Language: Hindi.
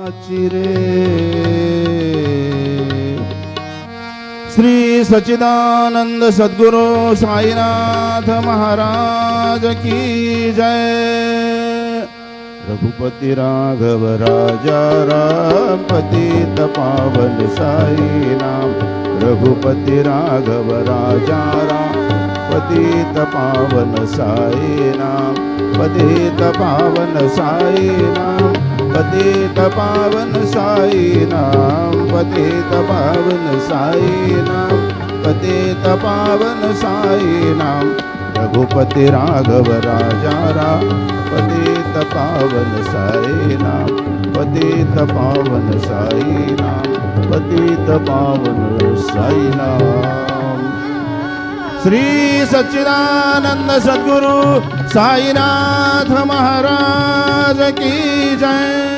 चिरे श्री सच्चिदानंद सद्गुरु साईनाथ महाराज की जय। रघुपति राघव राजा राम पतित पावन साई नाम। रघुपति राघव राजा राम पतित पावन साई नाम। पतित पावन साई नाम। पतित पावन साई नाम। पतित पावन साई नाम। पतित पावन साई नाम। रघुपति राघव राजा राम पतित पावन साई नाम। पतित पावन साई नाम। पतित पावन साई नाम। श्री सच्चिदानंद सद्गुरु साईनाथ महाराज की जय।